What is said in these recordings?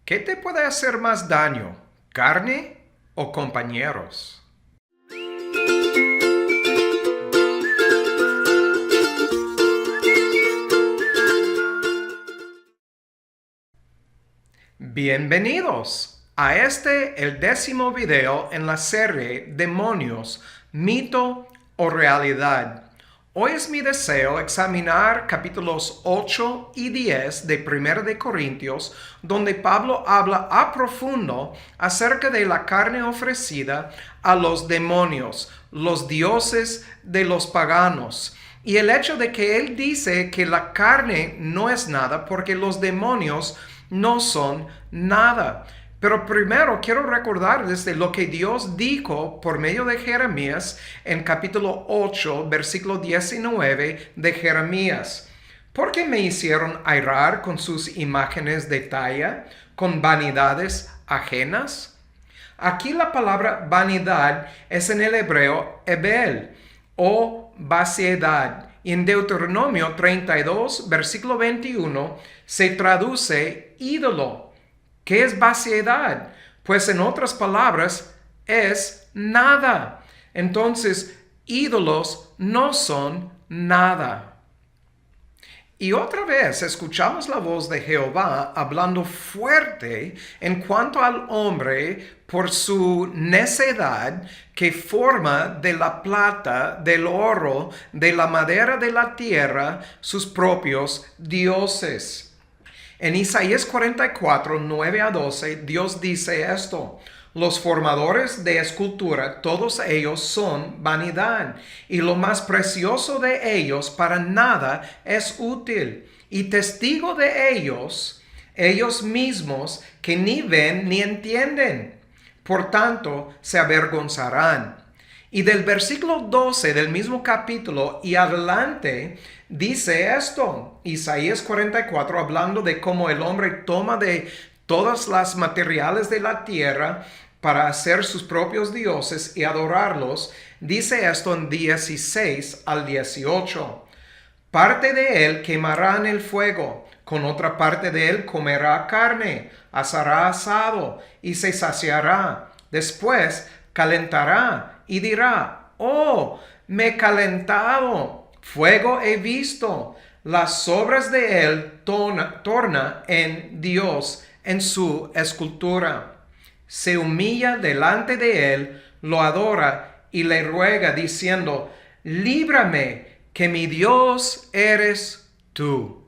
¿Qué te puede hacer más daño, carne o compañeros? Bienvenidos a el 10º video en la serie Demonios, mito o realidad. Hoy es mi deseo examinar capítulos 8 y 10 de 1 de Corintios, donde Pablo habla a profundo acerca de la carne ofrecida a los demonios, los dioses de los paganos. Y el hecho de que él dice que la carne no es nada porque los demonios no son nada. Pero primero quiero recordarles de lo que Dios dijo por medio de Jeremías en capítulo 8, versículo 19 de Jeremías. ¿Por qué me hicieron airar con sus imágenes de talla, con vanidades ajenas? Aquí la palabra vanidad es en el hebreo ebel o vaciedad. Y en Deuteronomio 32, versículo 21, se traduce ídolo. ¿Qué es vaciedad? Pues en otras palabras, es nada. Entonces, ídolos no son nada. Y otra vez escuchamos la voz de Jehová hablando fuerte en cuanto al hombre por su necedad que forma de la plata, del oro, de la madera de la tierra sus propios dioses. En Isaías 44, 9 a 12, Dios dice esto: los formadores de escultura, todos ellos son vanidad, y lo más precioso de ellos para nada es útil. Y testigo de ellos mismos que ni ven ni entienden. Por tanto, se avergonzarán. Y del versículo 12 del mismo capítulo y adelante dice esto, Isaías 44, hablando de cómo el hombre toma de todas las materiales de la tierra para hacer sus propios dioses y adorarlos, dice esto en 16 al 18. Parte de él quemará en el fuego, con otra parte de él comerá carne, asará asado y se saciará. Después calentará y dirá: oh, me he calentado, fuego he visto. Las obras de él torna en Dios en su escultura. Se humilla delante de él, lo adora y le ruega diciendo: líbrame, que mi Dios eres tú.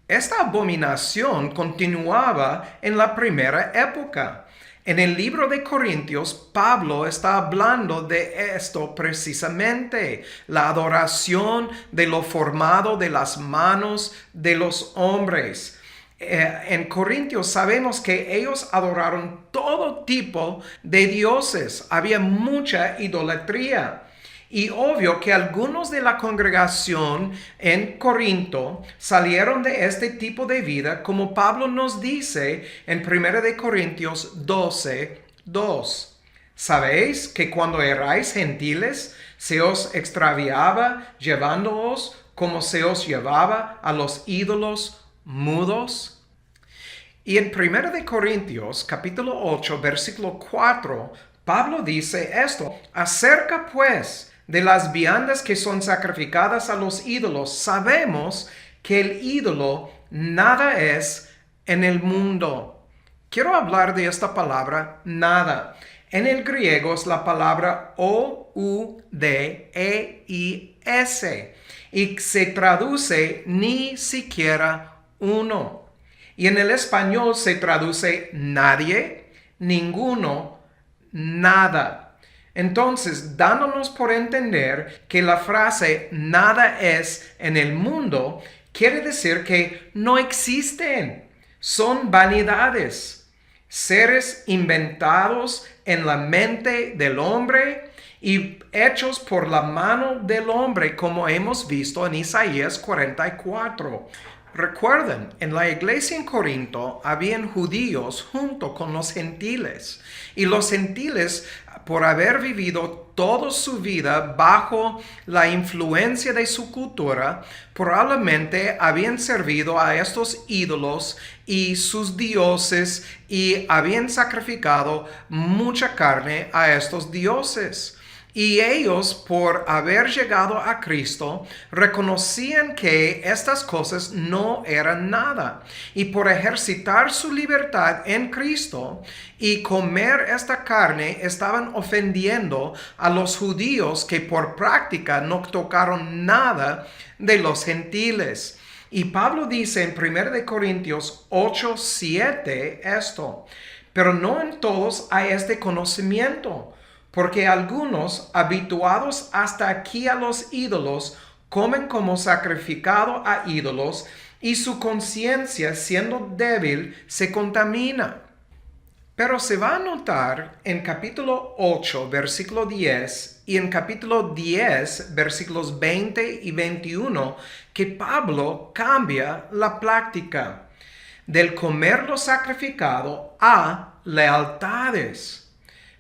Esta abominación continuaba en la primera época. En el libro de Corintios, Pablo está hablando de esto precisamente, la adoración de lo formado de las manos de los hombres. En Corintios sabemos que ellos adoraron todo tipo de dioses, había mucha idolatría. Y obvio que algunos de la congregación en Corinto salieron de este tipo de vida, como Pablo nos dice en 1 de Corintios 12, 2. ¿Sabéis que cuando erais gentiles se os extraviaba llevándoos como se os llevaba a los ídolos mudos? Y en 1 de Corintios capítulo 8 versículo 4, Pablo dice esto: acerca pues de las viandas que son sacrificadas a los ídolos, sabemos que el ídolo nada es en el mundo. Quiero hablar de esta palabra nada. En el griego es la palabra O-U-D-E-I-S y se traduce ni siquiera uno. Y en el español se traduce nadie, ninguno, nada. Entonces, dándonos por entender que la frase nada es en el mundo, quiere decir que no existen. Son vanidades, seres inventados en la mente del hombre y hechos por la mano del hombre, como hemos visto en Isaías 44. Recuerden, en la iglesia en Corinto habían judíos junto con los gentiles, y los gentiles por haber vivido toda su vida bajo la influencia de su cultura, probablemente habían servido a estos ídolos y sus dioses y habían sacrificado mucha carne a estos dioses. Y ellos, por haber llegado a Cristo, reconocían que estas cosas no eran nada. Y por ejercitar su libertad en Cristo y comer esta carne, estaban ofendiendo a los judíos que por práctica no tocaron nada de los gentiles. Y Pablo dice en 1 Corintios 8:7 esto: pero no en todos hay este conocimiento. Porque algunos, habituados hasta aquí a los ídolos, comen como sacrificado a ídolos, y su conciencia, siendo débil, se contamina. Pero se va a notar en capítulo 8, versículo 10, y en capítulo 10, versículos 20 y 21, que Pablo cambia la práctica del comer lo sacrificado a lealtades.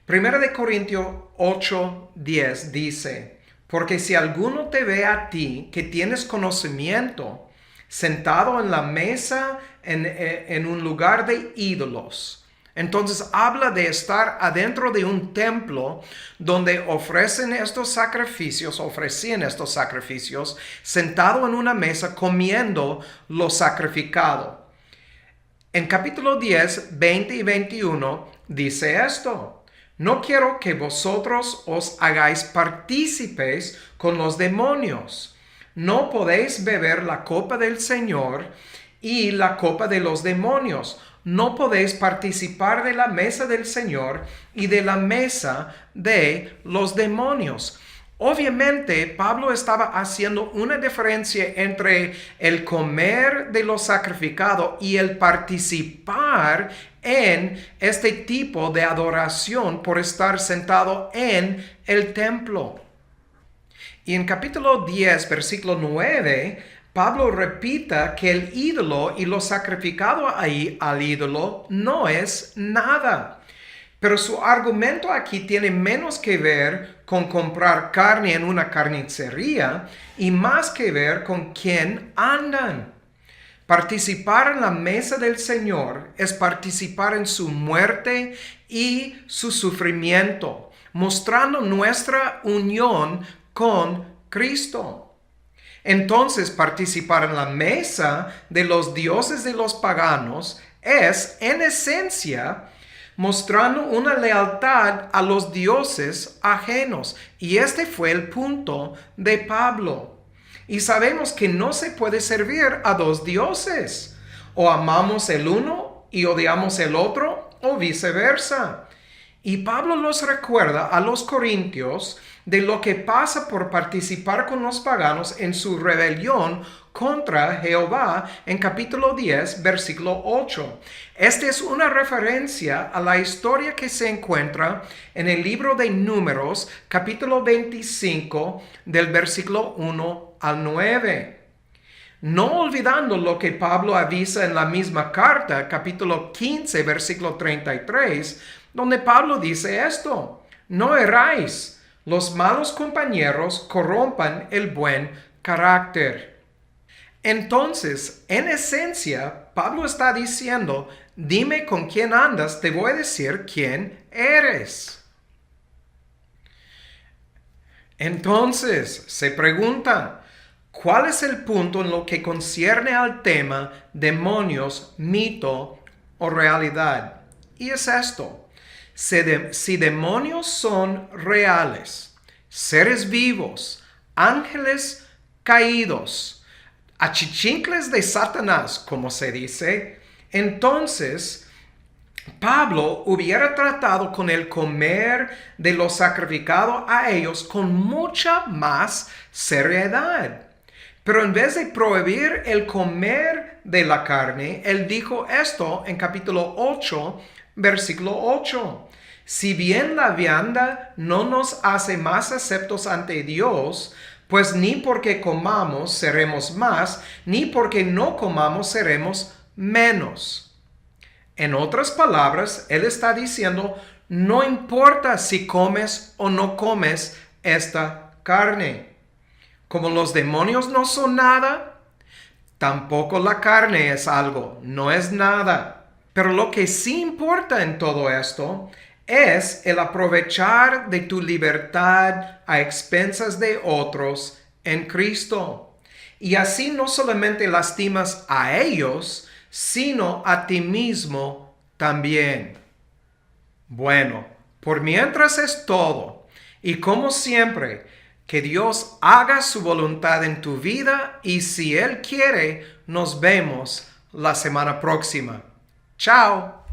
1 Corintios 8:10 dice: porque si alguno te ve a ti que tienes conocimiento, sentado en la mesa en un lugar de ídolos. Entonces habla de estar adentro de un templo donde ofrecían estos sacrificios, sentado en una mesa comiendo lo sacrificado. En capítulo 10, 20 y 21 dice esto: no quiero que vosotros os hagáis partícipes con los demonios. No podéis beber la copa del Señor y la copa de los demonios. No podéis participar de la mesa del Señor y de la mesa de los demonios. Obviamente, Pablo estaba haciendo una diferencia entre el comer de lo sacrificado y el participar en este tipo de adoración por estar sentado en el templo. Y en capítulo 10, versículo 9, Pablo repita que el ídolo y lo sacrificado ahí al ídolo no es nada. Pero su argumento aquí tiene menos que ver con comprar carne en una carnicería y más que ver con quién andan. Participar en la mesa del Señor es participar en su muerte y su sufrimiento, mostrando nuestra unión con Cristo. Entonces, participar en la mesa de los dioses de los paganos es, en esencia, mostrando una lealtad a los dioses ajenos. Y este fue el punto de Pablo. Y sabemos que no se puede servir a dos dioses. O amamos el uno y odiamos el otro, o viceversa. Y Pablo los recuerda a los corintios de lo que pasa por participar con los paganos en su rebelión contra Jehová en capítulo 10, versículo 8. Esta es una referencia a la historia que se encuentra en el libro de Números, capítulo 25, del versículo 1 al 9. No olvidando lo que Pablo avisa en la misma carta, capítulo 15, versículo 33, donde Pablo dice esto: no erráis, los malos compañeros corrompan el buen carácter. Entonces, en esencia, Pablo está diciendo: dime con quién andas, te voy a decir quién eres. Entonces, se pregunta, ¿cuál es el punto en lo que concierne al tema demonios, mito o realidad? Y es esto: si demonios son reales, seres vivos, ángeles caídos, achichincles de Satanás, como se dice, entonces Pablo hubiera tratado con el comer de lo sacrificado a ellos con mucha más seriedad. Pero en vez de prohibir el comer de la carne, él dijo esto en capítulo 8, versículo 8. Si bien la vianda no nos hace más aceptos ante Dios, pues ni porque comamos seremos más, ni porque no comamos seremos menos. En otras palabras, él está diciendo, No importa si comes o no comes esta carne. Como los demonios no son nada, tampoco la carne es algo, no es nada. Pero lo que sí importa en todo esto es el aprovechar de tu libertad a expensas de otros en Cristo. Y así no solamente lastimas a ellos, sino a ti mismo también. Bueno, por mientras es todo. Y como siempre, que Dios haga su voluntad en tu vida y si Él quiere, nos vemos la semana próxima. Chao.